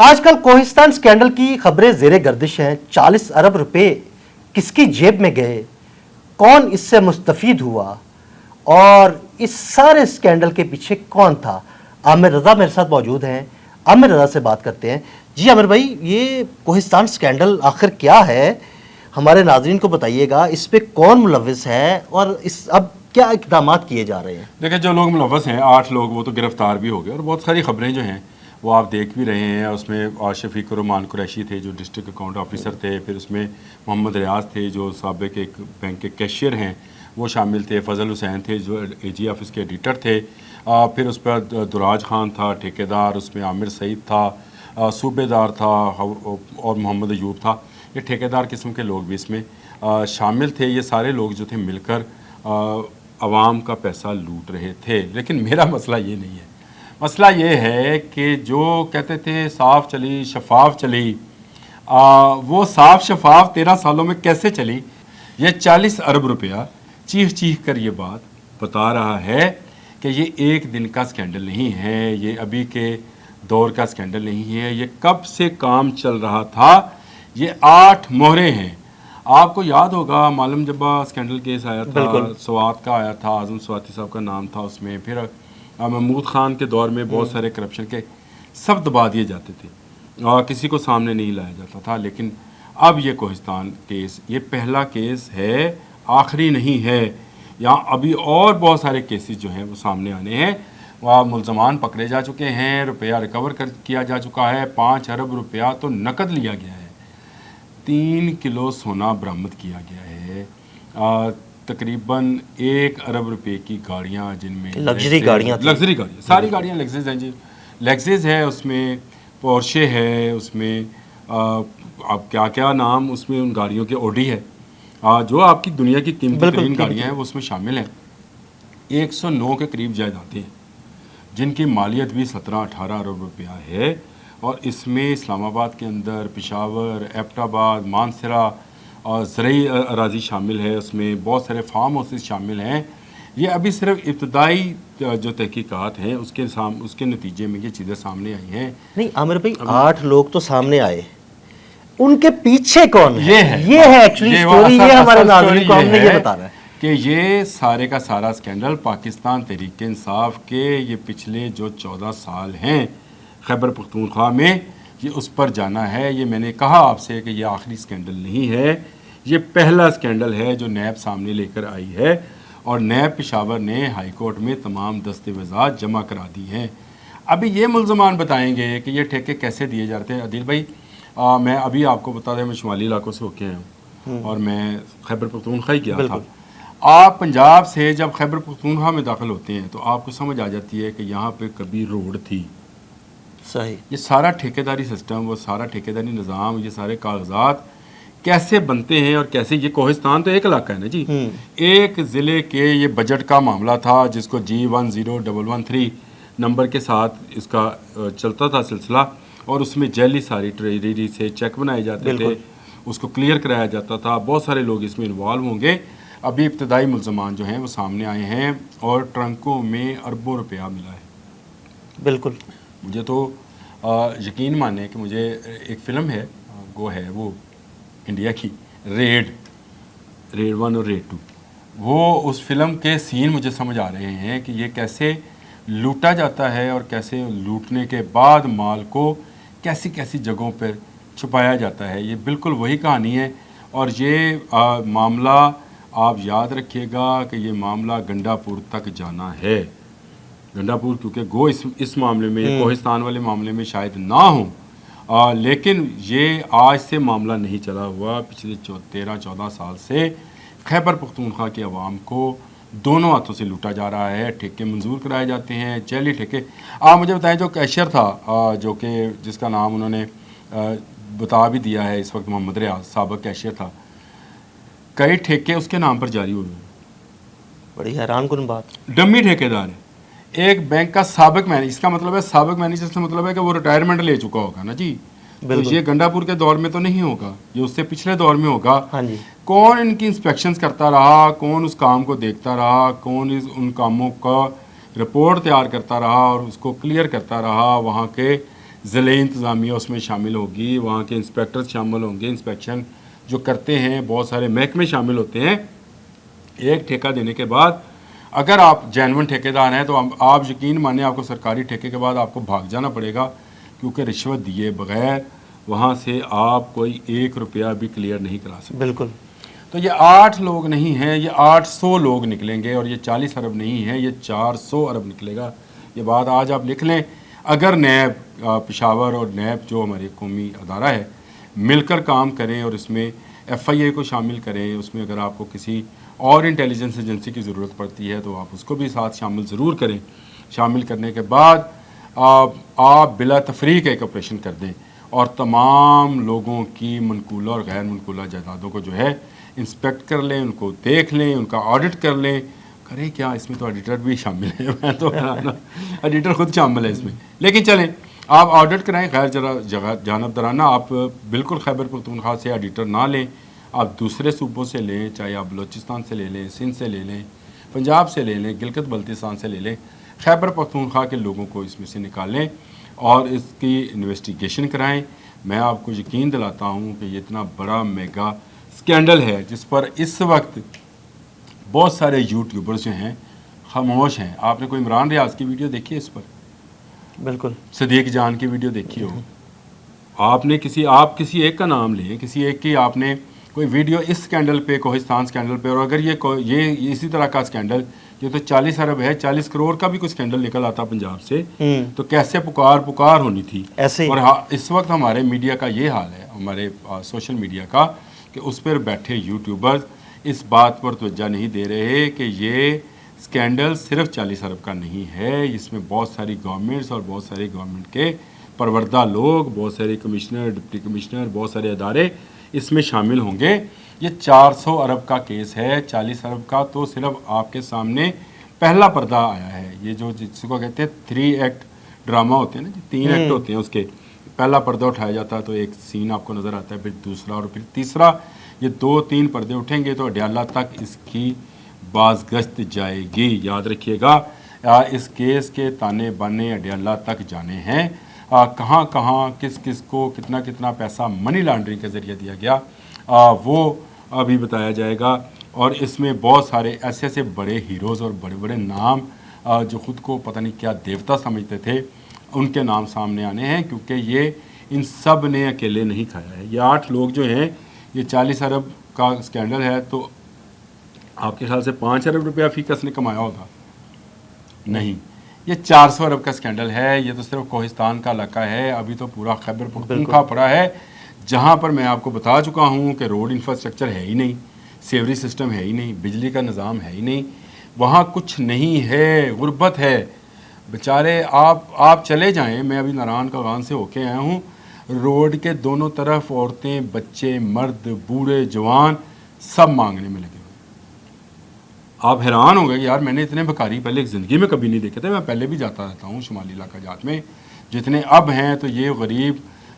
آج کل کوہستان سکینڈل کی خبریں زیر گردش ہیں. 40 ارب روپے کس کی جیب میں گئے, کون اس سے مستفید ہوا, اور اس سارے سکینڈل کے پیچھے کون تھا؟ عامر رضا میرے ساتھ موجود ہیں. عامر رضا سے بات کرتے ہیں. جی عامر بھائی, یہ کوہستان سکینڈل آخر کیا ہے؟ ہمارے ناظرین کو بتائیے گا, اس پہ کون ملوث ہے اور اب کیا اقدامات کیے جا رہے ہیں؟ دیکھیں, جو لوگ ملوث ہیں 8 لوگ وہ تو گرفتار بھی ہو گئے, اور بہت ساری خبریں جو ہیں وہ آپ دیکھ بھی رہے ہیں. اس میں شفیق الرحمان قریشی تھے جو ڈسٹرکٹ اکاؤنٹ آفیسر تھے, پھر اس میں محمد ریاض تھے جو سابق ایک بینک کے کیشیئر ہیں وہ شامل تھے, فضل حسین تھے جو اے جی آفس کے ایڈیٹر تھے, پھر اس پر دراج خان تھا ٹھیکیدار, اس میں عامر سعید تھا صوبے دار تھا, اور محمد ایوب تھا. یہ ٹھیکیدار قسم کے لوگ بھی اس میں شامل تھے. یہ سارے لوگ جو تھے مل کر عوام کا پیسہ لوٹ رہے تھے. لیکن میرا مسئلہ یہ نہیں ہے. مسئلہ یہ ہے کہ جو کہتے تھے صاف چلی شفاف چلی, وہ صاف شفاف 13 سالوں میں کیسے چلی؟ یہ 40 ارب روپیہ چیخ چیخ کر یہ بات بتا رہا ہے کہ یہ ایک دن کا سکینڈل نہیں ہے, یہ ابھی کے دور کا سکینڈل نہیں ہے, یہ کب سے کام چل رہا تھا. یہ 8 مہرے ہیں. آپ کو یاد ہوگا معلوم جبہ سکینڈل کیس آیا تھا, سوات کا آیا تھا, اعظم سواتی صاحب کا نام تھا اس میں, پھر محمود خان کے دور میں بہت سارے کرپشن کے سب دبا دیے جاتے تھے, کسی کو سامنے نہیں لایا جاتا تھا. لیکن اب یہ کوہستان کیس یہ پہلا کیس ہے, آخری نہیں ہے. یہاں ابھی اور بہت سارے کیسز جو ہیں وہ سامنے آنے ہیں. وہاں ملزمان پکڑے جا چکے ہیں, روپیہ ریکور کیا جا چکا ہے, 5 ارب روپیہ تو نقد لیا گیا ہے, 3 کلو سونا برآمد کیا گیا ہے, تقریباً 1 ارب روپے کی گاڑیاں, جن میں لگژری گاڑیاں, ساری گاڑیاں لیکزس ہیں جی. لیکزس ہے, اس میں پورشے ہے, اس میں اب کیا کیا نام اس میں ان گاڑیوں کے, اوڈی ہے, جو آپ کی دنیا کی قیمتی ترین گاڑیاں ہیں وہ اس میں شامل ہیں. 109 کے قریب جائیدادیں ہیں جن کی مالیت بھی 17-18 ارب روپیہ ہے, اور اس میں اسلام آباد کے اندر پشاور, ایبٹ آباد, مانسرا اور زرعی اراضی شامل ہے, اس میں بہت سارے فارم ہاؤسز شامل ہیں. یہ ابھی صرف ابتدائی جو تحقیقات ہیں اس کے نتیجے میں یہ چیزیں سامنے آئی ہیں. نہیں عامر بھائی, 8 لوگ تو سامنے آئے, ان کے پیچھے کون ہے؟ یہ ہے ایکچولی سٹوری, یہ ہمارے ناظرین کو ہم نے یہ بتانا ہے کہ یہ سارے کا سارا سکینڈل پاکستان تحریک انصاف کے یہ پچھلے جو 14 سال ہیں خیبر پختونخوا میں, یہ اس پر جانا ہے. یہ میں نے کہا آپ سے کہ یہ آخری سکینڈل نہیں ہے, یہ پہلا سکینڈل ہے جو نیب سامنے لے کر آئی ہے, اور نیب پشاور نے ہائی کورٹ میں تمام دستاویزات جمع کرا دی ہیں. ابھی یہ ملزمان بتائیں گے کہ یہ ٹھیکے کیسے دیے جاتے ہیں. عدیل بھائی, میں ابھی آپ کو بتا دیں, میں شمالی علاقوں سے ہو کے آیا ہوں, اور میں خیبر پختونخوا ہی گیا تھا. آپ پنجاب سے جب خیبر پختونخوا میں داخل ہوتے ہیں تو آپ کو سمجھ آ جاتی ہے کہ یہاں پہ کبھی روڈ تھی. صحیح. یہ سارا ٹھیکیداری سسٹم, وہ سارا ٹھیکیداری نظام, یہ سارے کاغذات کیسے بنتے ہیں اور کیسے, یہ کوہستان تو ایک علاقہ ہے نا جی, ایک ضلع کے یہ بجٹ کا معاملہ تھا جس کو G10113 نمبر کے ساتھ اس کا چلتا تھا سلسلہ, اور اس میں جعلی ساری ٹریجری سے چیک بنائے جاتے تھے, اس کو کلیئر کرایا جاتا تھا. بہت سارے لوگ اس میں انوالو ہوں گے. ابھی ابتدائی ملزمان جو ہیں وہ سامنے آئے ہیں, اور ٹرنکوں میں اربوں روپیہ ملا ہے. بالکل. مجھے تو یقین مانے کہ مجھے ایک فلم ہے وہ ہے وہ انڈیا کی, ریڈ 1 اور ریڈ 2, وہ اس فلم کے سین مجھے سمجھ آ رہے ہیں کہ یہ کیسے لوٹا جاتا ہے, اور کیسے لوٹنے کے بعد مال کو کیسی کیسی جگہوں پر چھپایا جاتا ہے. یہ بالکل وہی کہانی ہے, اور یہ معاملہ آپ یاد رکھیے گا کہ یہ معاملہ گنڈا پور تک جانا ہے. گنڈا پور کیونکہ گو اس معاملے میں, کوہستان والے معاملے میں شاید نہ ہوں, لیکن یہ آج سے معاملہ نہیں چلا ہوا. پچھلے 13-14 سال سے خیبر پختونخوا کے عوام کو دونوں ہاتھوں سے لوٹا جا رہا ہے. ٹھیکے منظور کرائے جاتے ہیں, جعلی ٹھیکے. آپ مجھے بتائیں, جو کیشیئر تھا جو کہ جس کا نام انہوں نے بتا بھی دیا ہے اس وقت, محمد ریاض سابق کیشیئر تھا, کئی ٹھیکے اس کے نام پر جاری ہوئے ہیں. بڑی حیران کن بات. ڈمی ٹھیکیدار ہے, ایک بینک کا سابق مینیجر. اس کا مطلب ہے سابق مینیجر سے مطلب ہے کہ وہ ریٹائرمنٹ لے چکا ہوگا نا جی. تو یہ گنڈا پور کے دور میں تو نہیں ہوگا, یہ اس سے پچھلے دور میں ہوگا. کون ان کی انسپیکشنز کرتا رہا, کون اس کام کو دیکھتا رہا, کون ان کاموں کا رپورٹ تیار کرتا رہا اور اس کو کلیئر کرتا رہا. وہاں کے ضلعی انتظامیہ اس میں شامل ہوگی، وہاں کے انسپیکٹر شامل ہوں گے، انسپیکشن جو کرتے ہیں بہت سارے محکمے شامل ہوتے ہیں۔ ایک ٹھیکہ دینے کے بعد اگر آپ جینون ٹھیکیدار ہیں تو آپ یقین مانیں آپ کو سرکاری ٹھیکے کے بعد آپ کو بھاگ جانا پڑے گا، کیونکہ رشوت دیے بغیر وہاں سے آپ کوئی 1 روپیہ بھی کلیئر نہیں کرا سکتے۔ بالکل۔ تو یہ 8 لوگ نہیں ہیں، یہ 800 لوگ نکلیں گے، اور یہ 40 ارب نہیں ہے، یہ 400 ارب نکلے گا۔ یہ بات آج آپ لکھ لیں۔ اگر نیب پشاور اور نیب جو ہمارے قومی ادارہ ہے مل کر کام کریں اور اس میں ایف آئی اے کو شامل کریں، اس میں اگر آپ کو کسی اور انٹیلیجنس ایجنسی کی ضرورت پڑتی ہے تو آپ اس کو بھی ساتھ شامل ضرور کریں۔ شامل کرنے کے بعد آپ بلا تفریق ایک آپریشن کر دیں اور تمام لوگوں کی منقولہ اور غیر منقولہ جائیدادوں کو جو ہے انسپیکٹ کر لیں، ان کو دیکھ لیں، ان کا آڈٹ کر لیں۔ کریں کیا، اس میں تو ایڈیٹر بھی شامل ہے، میں تو ایڈیٹر خود شامل ہے اس میں، لیکن چلیں آپ آڈٹ کرائیں غیر جانبدارانہ۔ آپ بالکل خیبر پختونخوا سے ایڈیٹر نہ لیں، آپ دوسرے صوبوں سے لیں، چاہے آپ بلوچستان سے لے لیں، سندھ سے لے لیں، پنجاب سے لے لیں، گلگت بلتستان سے لے لیں، خیبر پختونخوا کے لوگوں کو اس میں سے نکالیں اور اس کی انویسٹیگیشن کرائیں۔ میں آپ کو یقین دلاتا ہوں کہ یہ اتنا بڑا میگا سکینڈل ہے جس پر اس وقت بہت سارے یوٹیوبرز جو ہیں خاموش ہیں۔ آپ نے کوئی عمران ریاض کی ویڈیو دیکھی ہے اس پر؟ بالکل۔ صدیق جان کی ویڈیو دیکھی ہو؟ آپ کسی ایک کا نام لیں، کسی ایک کی آپ نے کوئی ویڈیو اس سکینڈل پہ، کوہستان سکینڈل پہ، اور اگر یہ اسی طرح کا سکینڈل، یہ تو 40 ارب ہے، 40 کروڑ کا بھی کوئی سکینڈل نکل آتا پنجاب سے تو کیسے پکار ہونی تھی ایسے ہی۔ اور اس وقت ہمارے میڈیا کا یہ حال ہے، ہمارے سوشل میڈیا کا، کہ اس پر بیٹھے یوٹیوبرز اس بات پر توجہ نہیں دے رہے کہ یہ سکینڈل صرف 40 ارب کا نہیں ہے، اس میں بہت ساری گورنمنٹس اور بہت سارے گورنمنٹ کے پروردہ لوگ، بہت سارے کمشنر، ڈپٹی کمشنر، بہت سارے ادارے اس میں شامل ہوں گے۔ یہ 400 ارب کا کیس ہے، 40 ارب کا تو صرف آپ کے سامنے پہلا پردہ آیا ہے۔ یہ جو جس کو کہتے ہیں 3 ایکٹ ڈرامہ ہوتے ہیں نا جی، 3 ایکٹ ہوتے ہیں، اس کے پہلا پردہ اٹھایا جاتا ہے تو ایک سین آپ کو نظر آتا ہے، پھر دوسرا اور پھر تیسرا، یہ 2-3 پردے اٹھیں گے تو اڈیالہ تک اس کی بازگشت جائے گی۔ یاد رکھیے گا، اس کیس کے تانے بانے اڈیالہ تک جانے ہیں، کہاں کہاں کس کس کو کتنا پیسہ منی لانڈرنگ کے ذریعے دیا گیا وہ ابھی بتایا جائے گا۔ اور اس میں بہت سارے ایسے بڑے ہیروز اور بڑے بڑے نام جو خود کو پتہ نہیں کیا دیوتا سمجھتے تھے، ان کے نام سامنے آنے ہیں، کیونکہ یہ ان سب نے اکیلے نہیں کھایا ہے۔ یہ 8 لوگ جو ہیں، یہ 40 ارب کا سکینڈل ہے تو آپ کے خیال سے 5 ارب روپیہ فی کس نے کمایا ہوگا؟ نہیں، یہ 400 ارب کا سکینڈل ہے۔ یہ تو صرف کوہستان کا علاقہ ہے، ابھی تو پورا خیبر پختونخوا پڑا ہے، جہاں پر میں آپ کو بتا چکا ہوں کہ روڈ انفراسٹرکچر ہے ہی نہیں، سیوری سسٹم ہے ہی نہیں، بجلی کا نظام ہے ہی نہیں، وہاں کچھ نہیں ہے، غربت ہے بیچارے۔ آپ چلے جائیں، میں ابھی ناران کاغان سے ہو کے آیا ہوں، روڈ کے دونوں طرف عورتیں، بچے، مرد، بوڑھے، جوان سب مانگنے میں لگے ہوئے۔ آپ حیران ہوں گے کہ یار میں نے اتنے بھکاری پہلے زندگی میں کبھی نہیں دیکھے تھے۔ میں پہلے بھی جاتا رہتا ہوں شمالی علاقہ جات میں، جتنے اب ہیں تو یہ غریب،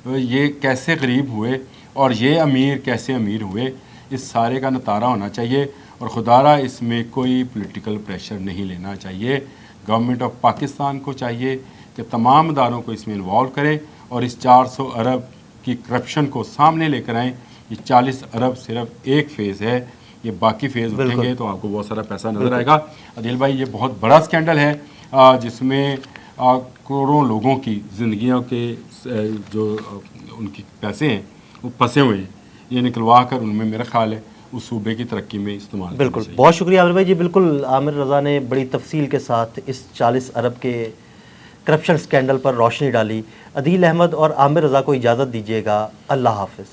یہ کیسے غریب ہوئے اور یہ امیر کیسے امیر ہوئے، اس سارے کا نتارہ ہونا چاہیے۔ اور خدارہ اس میں کوئی پولیٹیکل پریشر نہیں لینا چاہیے۔ گورنمنٹ آف پاکستان کو چاہیے کہ تمام اداروں کو اس میں انوالو کریں اور اس 400 ارب کی کرپشن کو سامنے لے کر آئیں۔ یہ 40 ارب صرف ایک فیز ہے، یہ باقی فیز اٹھیں گے تو آپ کو بہت سارا پیسہ نظر آئے گا۔ عادل بھائی، یہ بہت بڑا سکینڈل ہے جس میں کروڑوں لوگوں کی زندگیوں کے جو ان کی پیسے ہیں وہ پھنسے ہوئے ہیں، یہ نکلوا کر ان میں میرا خیال ہے اس صوبے کی ترقی میں استعمال۔ بالکل، بہت شکریہ عامر بھائی جی۔ بالکل عامر رضا نے بڑی تفصیل کے ساتھ اس 40 ارب کے کرپشن سکینڈل پر روشنی ڈالی۔ عدیل احمد اور عامر رضا کو اجازت دیجیے گا، اللہ حافظ۔